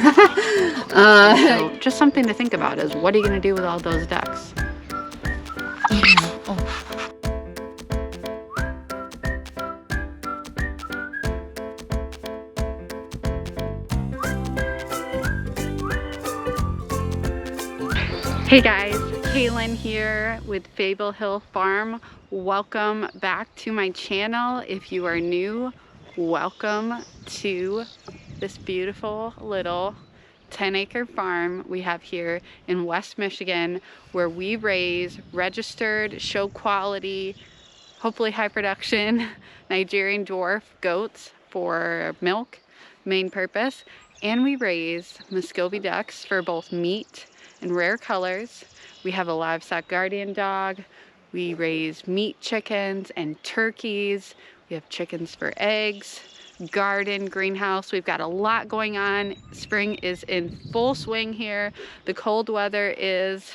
So just something to think about is, what are you going to do with all those ducks? Hey guys, Kaylyn here with Fable Hill Farm. Welcome back to my channel. If you are new, welcome to this beautiful little 10-acre farm we have here in West Michigan, where we raise registered, show quality, hopefully high production Nigerian Dwarf goats for milk, main purpose, and we raise Muscovy ducks for both meat and rare colors. We have a livestock guardian dog. We raise meat chickens and turkeys. We have chickens for eggs, garden, greenhouse. We've got a lot going on. Spring is in full swing here. The cold weather is,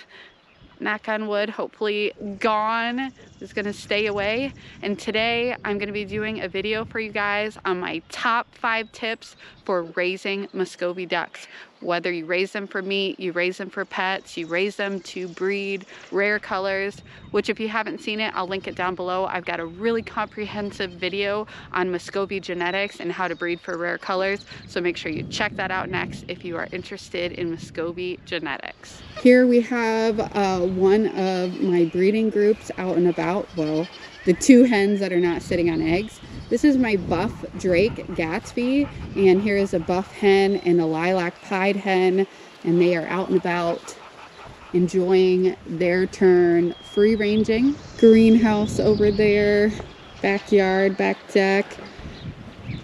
knock on wood, hopefully gone. It's gonna stay away. And today I'm gonna be doing a video for you guys on my top 5 tips for raising Muscovy ducks. Whether you raise them for meat, you raise them for pets, you raise them to breed rare colors, which if you haven't seen it, I'll link it down below. I've got a really comprehensive video on Muscovy genetics and how to breed for rare colors. So make sure you check that out next if you are interested in Muscovy genetics. Here we have one of my breeding groups out and about. Well, the 2 hens that are not sitting on eggs. This is my buff Drake Gatsby, and here is a buff hen and a lilac pied hen, and they are out and about enjoying their turn free ranging. Greenhouse over there, backyard, back deck.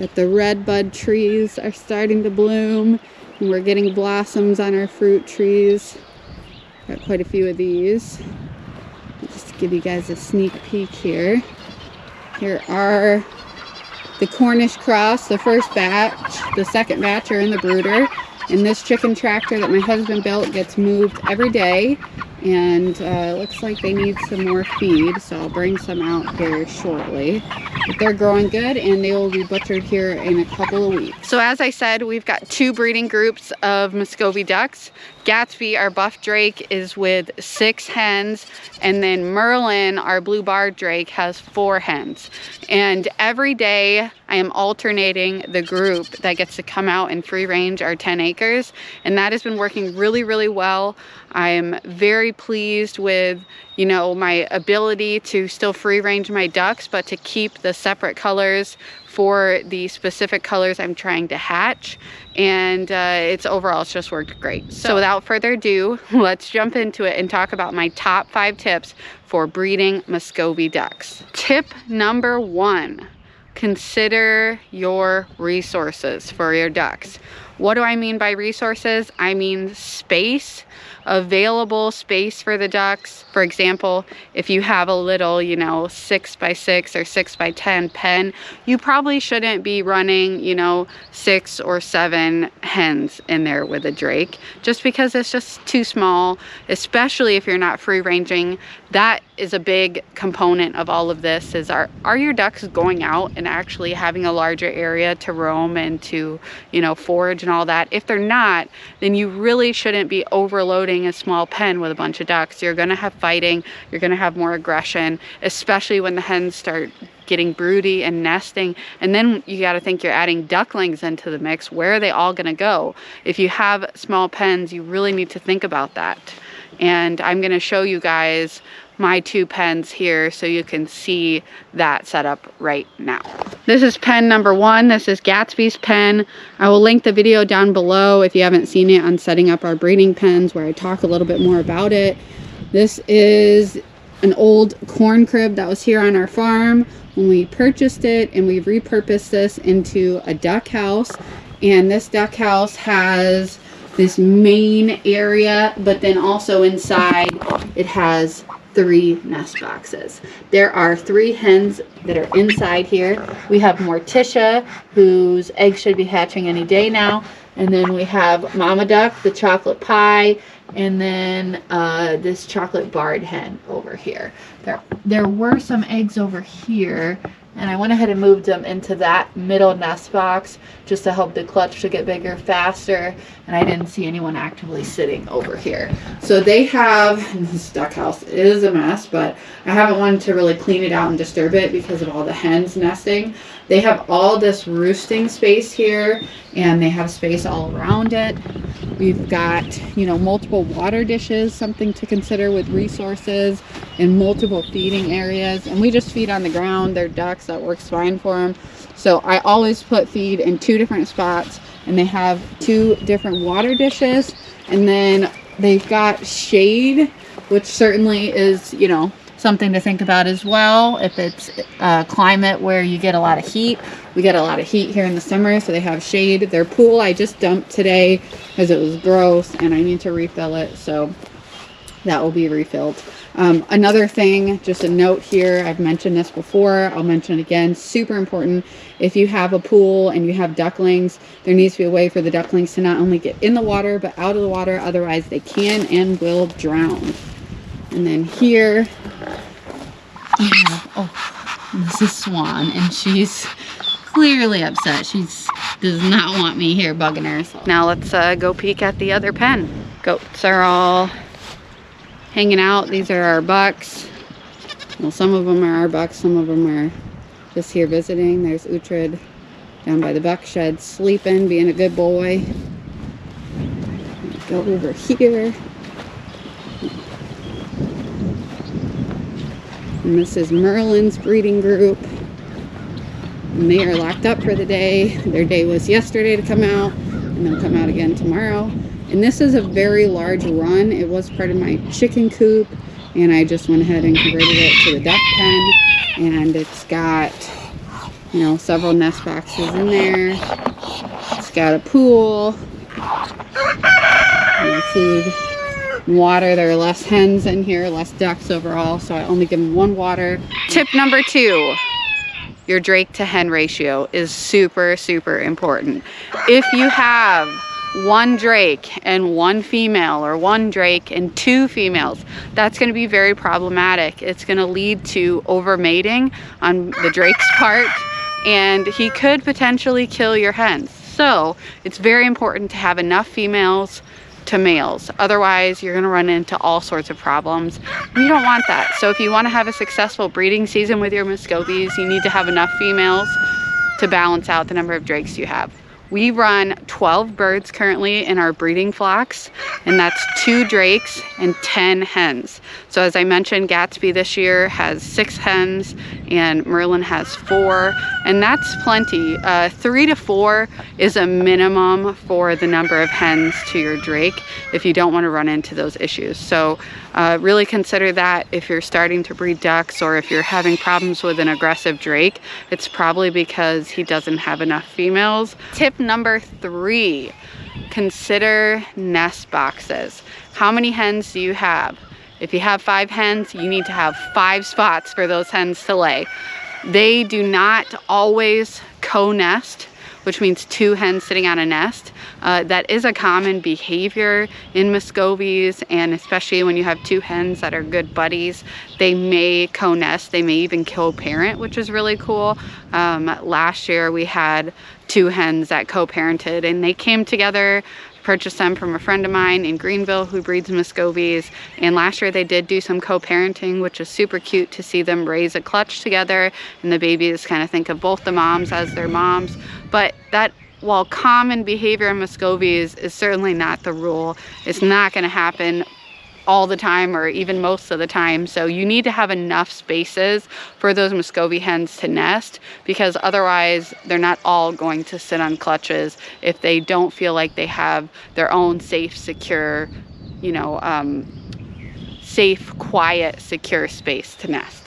That the red bud trees are starting to bloom, and we're getting blossoms on our fruit trees. Got quite a few of these. Just to give you guys a sneak peek here. Here are the Cornish cross, the first batch. The second batch are in the brooder. And this chicken tractor that my husband built gets moved every day. And it looks like they need some more feed, so I'll bring some out here shortly. But they're growing good, and they will be butchered here in a couple of weeks. So as I said, we've got 2 breeding groups of Muscovy ducks. Gatsby, our buff Drake, is with 6 hens, and then Merlin, our blue bar Drake, has 4 hens. And every day I am alternating the group that gets to come out and free range our 10 acres, and that has been working really, really well. I am very pleased with, you know, my ability to still free range my ducks, but to keep the separate colors for the specific colors I'm trying to hatch. And it's just worked great. So without further ado, let's jump into it and talk about my top 5 tips for breeding Muscovy ducks. Tip number 1, consider your resources for your ducks. What do I mean by resources? I mean space, available space for the ducks. For example, if you have a little, 6x6 or 6x10 pen, you probably shouldn't be running, 6 or 7 hens in there with a Drake, just because it's just too small, especially if you're not free ranging. That is a big component of all of this, is are your ducks going out and actually having a larger area to roam and to, forage and all that? If they're not, then you really shouldn't be overloading a small pen with a bunch of ducks. You're gonna have fighting, you're gonna have more aggression, especially when the hens start getting broody and nesting. And then you got to think you're adding ducklings into the mix. Where are they all gonna go? If you have small pens, you really need to think about that. And I'm gonna show you guys my 2 pens here so you can see that setup right now. This is pen number 1. This is Gatsby's pen. I will link the video down below if you haven't seen it on setting up our breeding pens, where I talk a little bit more about it. This is an old corn crib that was here on our farm when we purchased it, and we've repurposed this into a duck house. And this duck house has this main area, but then also inside it has 3 nest boxes. There are 3 hens that are inside here. We have Morticia, whose eggs should be hatching any day now. And then we have Mama Duck, the chocolate pie, and then this chocolate barred hen over here. There were some eggs over here And I went ahead and moved them into that middle nest box just to help the clutch to get bigger faster. And I didn't see anyone actively sitting over here. So they have, this duck house is a mess, but I haven't wanted to really clean it out and disturb it because of all the hens nesting. They have all this roosting space here, and they have space all around it. We've got, you know, multiple water dishes, something to consider with resources, and multiple feeding areas. And we just feed on the ground. They're ducks, that works fine for them. So I always put feed in 2 different spots, and they have 2 different water dishes. And then they've got shade, which certainly is, you know, something to think about as well. If it's a climate where you get a lot of heat, we get a lot of heat here in the summer, so they have shade. Their pool I just dumped today because it was gross and I need to refill it, so that will be refilled. Another thing, just a note here, I've mentioned this before, I'll mention it again, super important. If you have a pool and you have ducklings, there needs to be a way for the ducklings to not only get in the water but out of the water, otherwise they can and will drown. And then here we have, oh, this is Swan, and she's clearly upset. She does not want me here bugging her. So. Now let's go peek at the other pen. Goats are all hanging out. These are our bucks. Well, some of them are our bucks, some of them are just here visiting. There's Uhtred down by the buck shed sleeping, being a good boy. Go over here. And this is Merlin's breeding group. And they are locked up for the day. Their day was yesterday to come out, and they'll come out again tomorrow. And this is a very large run. It was part of my chicken coop, and I just went ahead and converted it to the duck pen. And it's got, you know, several nest boxes in there. It's got a pool, and food, water. There are less hens in here, less ducks overall, so I only give them 1 water. Tip number 2, your drake to hen ratio is super, super important. If you have 1 drake and 1 female, or 1 drake and 2 females, that's going to be very problematic. It's going to lead to overmating on the drake's part, and he could potentially kill your hens. So it's very important to have enough females to males. Otherwise, you're going to run into all sorts of problems. You don't want that. So if you want to have a successful breeding season with your Muscovies, you need to have enough females to balance out the number of drakes you have. We run 12 birds currently in our breeding flocks, and that's 2 drakes and 10 hens. So as I mentioned, Gatsby this year has 6 hens and Merlin has 4, and that's plenty. 3 to 4 is a minimum for the number of hens to your drake if you don't want to run into those issues. So really consider that if you're starting to breed ducks, or if you're having problems with an aggressive drake, it's probably because he doesn't have enough females. Tip number 3, consider nest boxes. How many hens do you have? If you have 5 hens, you need to have 5 spots for those hens to lay. They do not always co-nest, which means 2 hens sitting on a nest. That is a common behavior in Muscovies, and especially when you have 2 hens that are good buddies, they may co-nest, they may even co-parent, which is really cool. Last year we had 2 hens that co-parented, and they came together, purchased them from a friend of mine in Greenville who breeds Muscovies, and last year they did do some co-parenting, which is super cute to see them raise a clutch together, and the babies kind of think of both the moms as their moms. But that, while common behavior in Muscovies, is certainly not the rule. It's not going to happen all the time, or even most of the time. So you need to have enough spaces for those Muscovy hens to nest, because otherwise they're not all going to sit on clutches if they don't feel like they have their own safe, secure, you know, safe, quiet, secure space to nest.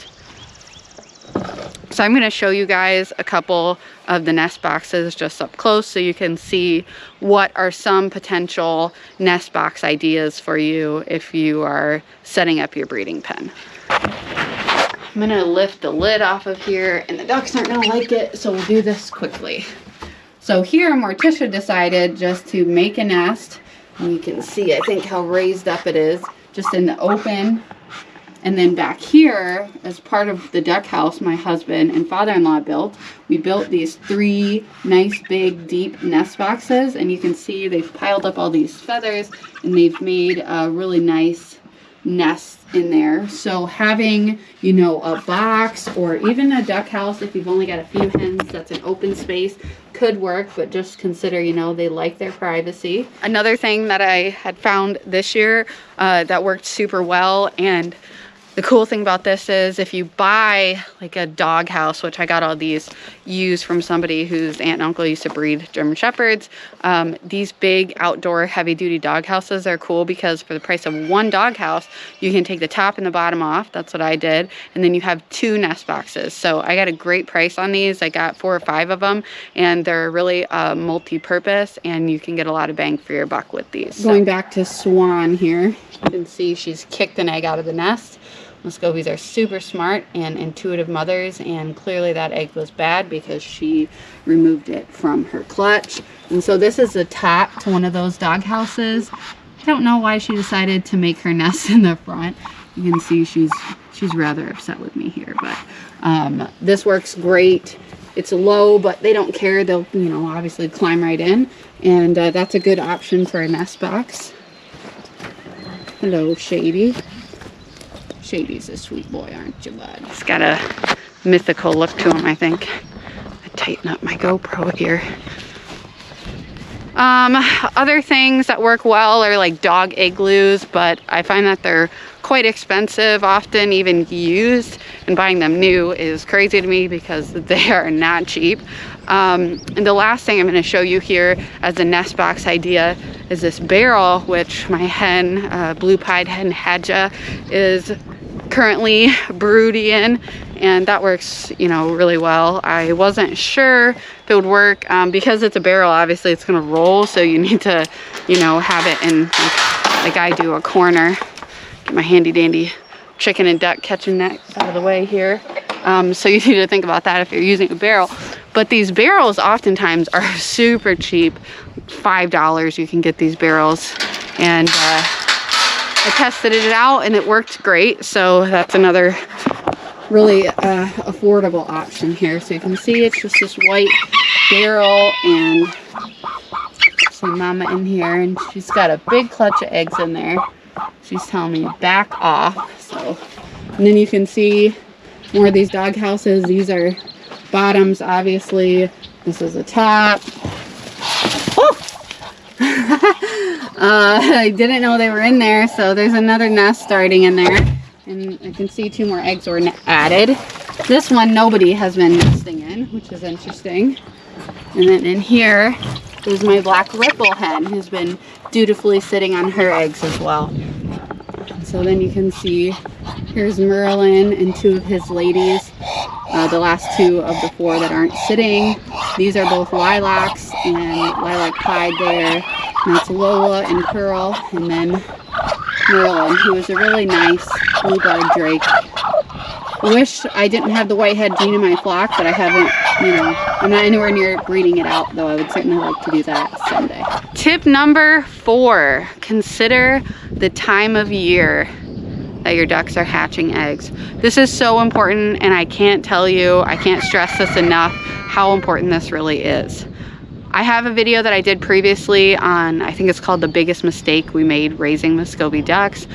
So I'm going to show you guys a couple of the nest boxes just up close so you can see what are some potential nest box ideas for you if you are setting up your breeding pen. I'm going to lift the lid off of here, and the ducks aren't going to like it, so we'll do this quickly. So here Morticia decided just to make a nest, and you can see, I think, how raised up it is, just in the open. And then back here, as part of the duck house my husband and father-in-law built, we built these 3 nice big deep nest boxes, and you can see they've piled up all these feathers and they've made a really nice nest in there. So having, you know, a box or even a duck house, if you've only got a few hens, that's an open space, could work, but just consider, you know, they like their privacy. Another thing that I had found this year that worked super well, and the cool thing about this is if you buy like a dog house, which I got all these used from somebody whose aunt and uncle used to breed German Shepherds, these big outdoor heavy duty dog houses are cool because for the price of 1 dog house, you can take the top and the bottom off. That's what I did. And then you have 2 nest boxes. So I got a great price on these. I got 4 or 5 of them, and they're really multi-purpose, and you can get a lot of bang for your buck with these. Going back to Swan here, you can see she's kicked an egg out of the nest. Muscovies are super smart and intuitive mothers, and clearly that egg was bad because she removed it from her clutch. And so this is the top to one of those dog houses. I don't know why she decided to make her nest in the front. You can see she's rather upset with me here, but this works great. It's low, but they don't care. They'll, you know, obviously climb right in, and that's a good option for a nest box. Hello, Shady. Shady's a sweet boy, aren't you, bud? He's got a mythical look to him, I think. I tighten up my GoPro here. Other things that work well are like dog igloos, but I find that they're quite expensive, often even used, and buying them new is crazy to me because they are not cheap. And the last thing I'm going to show you here as a nest box idea is this barrel, which my hen, blue-pied hen Hadja, is currently broody in, and that works, you know, really well. I wasn't sure if it would work because it's a barrel. Obviously it's going to roll, so you need to, you know, have it in like I do, a corner. Get my handy dandy chicken and duck catching net out of the way here. So you need to think about that if you're using a barrel. But these barrels oftentimes are super cheap. $5 you can get these barrels, and I tested it out and it worked great. So that's another really affordable option here. So you can see it's just this white barrel, and some mama in here, and she's got a big clutch of eggs in there. She's telling me back off. So, and then you can see more of these dog houses. These are bottoms, obviously. This is a top. Oh! I didn't know they were in there, so there's another nest starting in there, and I can see 2 more eggs were added. This one nobody has been nesting in, which is interesting. And then in here there's my black ripple hen, who's been dutifully sitting on her eggs as well. So then you can see here's Merlin and 2 of his ladies, the last 2 of the 4 that aren't sitting. These are both lilacs and lilac pied there. And that's Lola and Pearl, and then Merlin, who is a really nice blue-barred drake. Wish I didn't have the white-head gene in my flock, but I haven't, you know, I'm not anywhere near breeding it out, though I would certainly like to do that someday. Tip number 4, consider the time of year that your ducks are hatching eggs. This is so important, and I can't stress this enough, how important this really is. I have a video that I did previously on, I think it's called The Biggest Mistake We Made Raising Muscovy Ducks.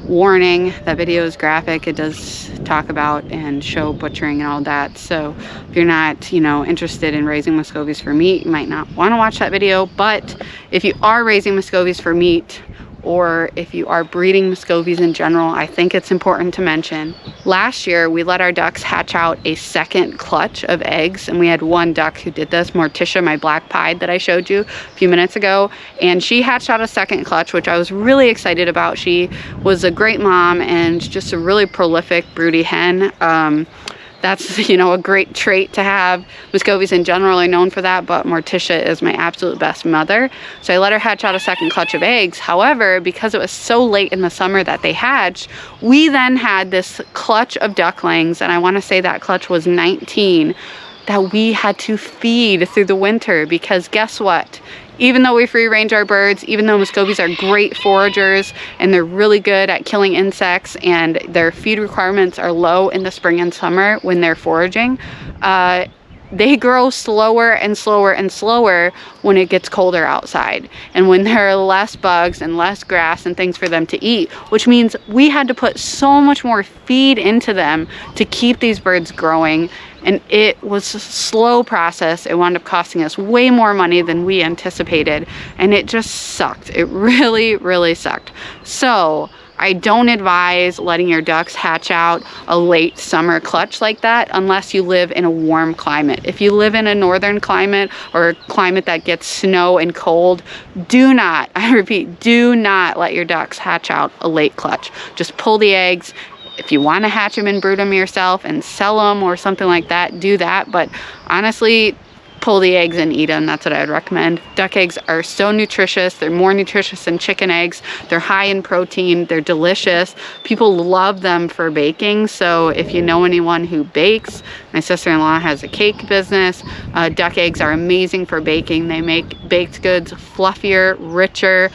Warning, that video is graphic. It does talk about and show butchering and all that. So if you're not, you know, interested in raising Muscovies for meat, you might not want to watch that video. But if you are raising Muscovies for meat, or if you are breeding Muscovies in general, I think it's important to mention. Last year, we let our ducks hatch out a second clutch of eggs, and we had 1 duck who did this, Morticia, my black pied that I showed you a few minutes ago, and she hatched out a second clutch, which I was really excited about. She was a great mom and just a really prolific broody hen. That's, you know, a great trait to have. Muscovies in general are known for that, but Morticia is my absolute best mother. So I let her hatch out a second clutch of eggs. However, because it was so late in the summer that they hatched, we then had this clutch of ducklings, and I want to say that clutch was 19, that we had to feed through the winter, because guess what? Even though we free range our birds, even though Muscovies are great foragers and they're really good at killing insects, and their feed requirements are low in the spring and summer when they're foraging, they grow slower and slower and slower when it gets colder outside, and when there are less bugs and less grass and things for them to eat, which means we had to put so much more feed into them to keep these birds growing. And it was a slow process. It wound up costing us way more money than we anticipated, and it just sucked. It really, really sucked. So I don't advise letting your ducks hatch out a late summer clutch like that unless you live in a warm climate. If you live in a northern climate or a climate that gets snow and cold, do not, I repeat, do not let your ducks hatch out a late clutch. Just pull the eggs. If you want to hatch them and brood them yourself and sell them or something like that, do that. But honestly, pull the eggs and eat them. That's what I would recommend. Duck eggs are so nutritious. They're more nutritious than chicken eggs. They're high in protein. They're delicious. People love them for baking. So if you know anyone who bakes, my sister-in-law has a cake business. Duck eggs are amazing for baking. They make baked goods fluffier, richer.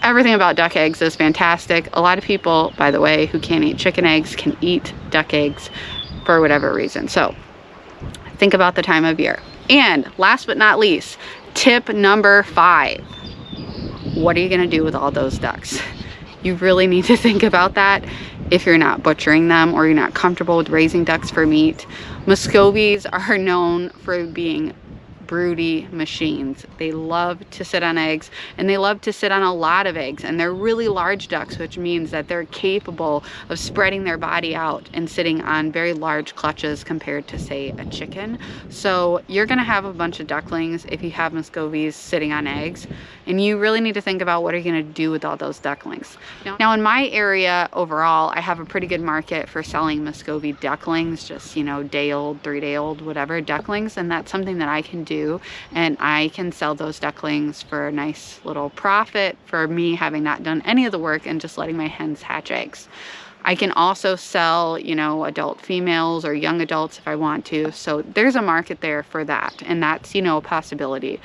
Everything about duck eggs is fantastic. A lot of people, by the way, who can't eat chicken eggs can eat duck eggs for whatever reason. So think about the time of year. And last but not least, tip number 5. What are you gonna do with all those ducks? You really need to think about that if you're not butchering them or you're not comfortable with raising ducks for meat. Muscovies are known for being broody machines. They love to sit on eggs, and they love to sit on a lot of eggs, and they're really large ducks, which means that they're capable of spreading their body out and sitting on very large clutches compared to, say, a chicken. So you're gonna have a bunch of ducklings if you have Muscovies sitting on eggs, and you really need to think about what are you gonna do with all those ducklings. Now in my area overall, I have a pretty good market for selling Muscovy ducklings, just, you know, day old, 3-day old, whatever ducklings, and that's something that I can do, and I can sell those ducklings for a nice little profit for me having not done any of the work and just letting my hens hatch eggs. I can also sell, you know, adult females or young adults if I want to, so there's a market there for that, and that's, you know, a possibility.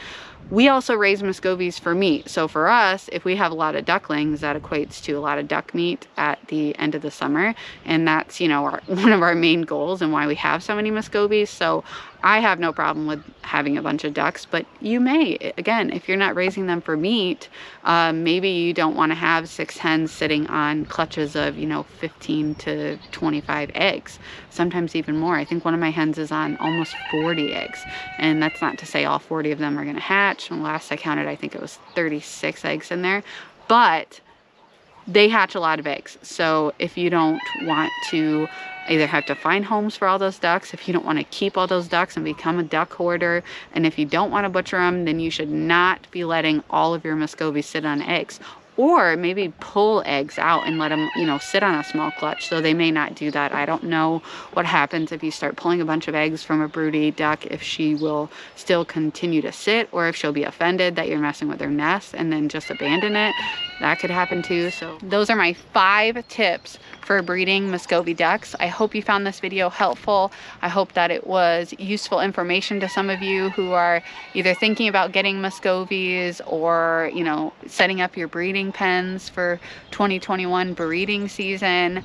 We also raise Muscovies for meat. So for us, if we have a lot of ducklings, that equates to a lot of duck meat at the end of the summer. And that's, you know, one of our main goals and why we have so many Muscovies. So I have no problem with having a bunch of ducks, but you may, again, if you're not raising them for meat, maybe you don't want to have 6 hens sitting on clutches of, you know, 15 to 25 eggs, sometimes even more. I think one of my hens is on almost 40 eggs, and that's not to say all 40 of them are going to hatch. And last I counted, I think it was 36 eggs in there, but they hatch a lot of eggs. So if you don't want to either have to find homes for all those ducks, if you don't want to keep all those ducks and become a duck hoarder, and if you don't want to butcher them, then you should not be letting all of your Muscovies sit on eggs. Or maybe pull eggs out and let them, you know, sit on a small clutch. So they may not do that. I don't know what happens if you start pulling a bunch of eggs from a broody duck, if she will still continue to sit, or if she'll be offended that you're messing with her nest and then just abandon it. That could happen too. So those are my 5 tips for breeding Muscovy ducks. I hope you found this video helpful. I hope that it was useful information to some of you who are either thinking about getting Muscovies or, you know, setting up your breeding pens for 2021 breeding season.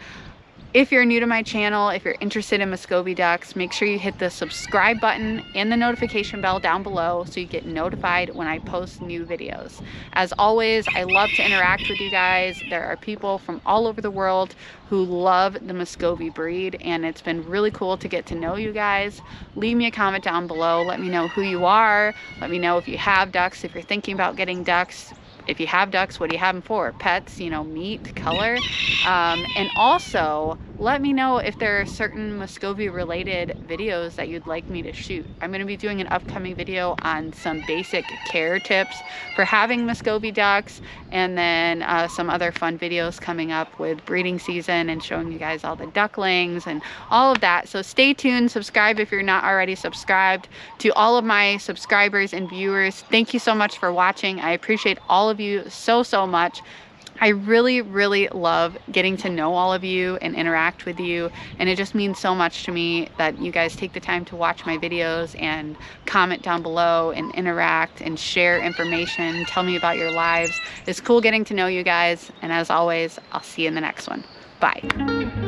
If you're new to my channel, if you're interested in Muscovy ducks, make sure you hit the subscribe button and the notification bell down below so you get notified when I post new videos. As always, I love to interact with you guys. There are people from all over the world who love the Muscovy breed, and it's been really cool to get to know you guys. Leave me a comment down below. Let me know who you are. Let me know if you have ducks, if you're thinking about getting ducks. If you have ducks, what do you have them for? Pets, you know, meat, color. And also, let me know if there are certain Muscovy related videos that you'd like me to shoot. I'm going to be doing an upcoming video on some basic care tips for having Muscovy ducks, and then some other fun videos coming up with breeding season and showing you guys all the ducklings and all of that. So stay tuned, subscribe if you're not already subscribed. To all of my subscribers and viewers, thank you so much for watching. I appreciate all of you so much. I really, really love getting to know all of you and interact with you, and it just means so much to me that you guys take the time to watch my videos and comment down below and interact and share information, tell me about your lives. It's cool getting to know you guys, and as always, I'll see you in the next one. Bye.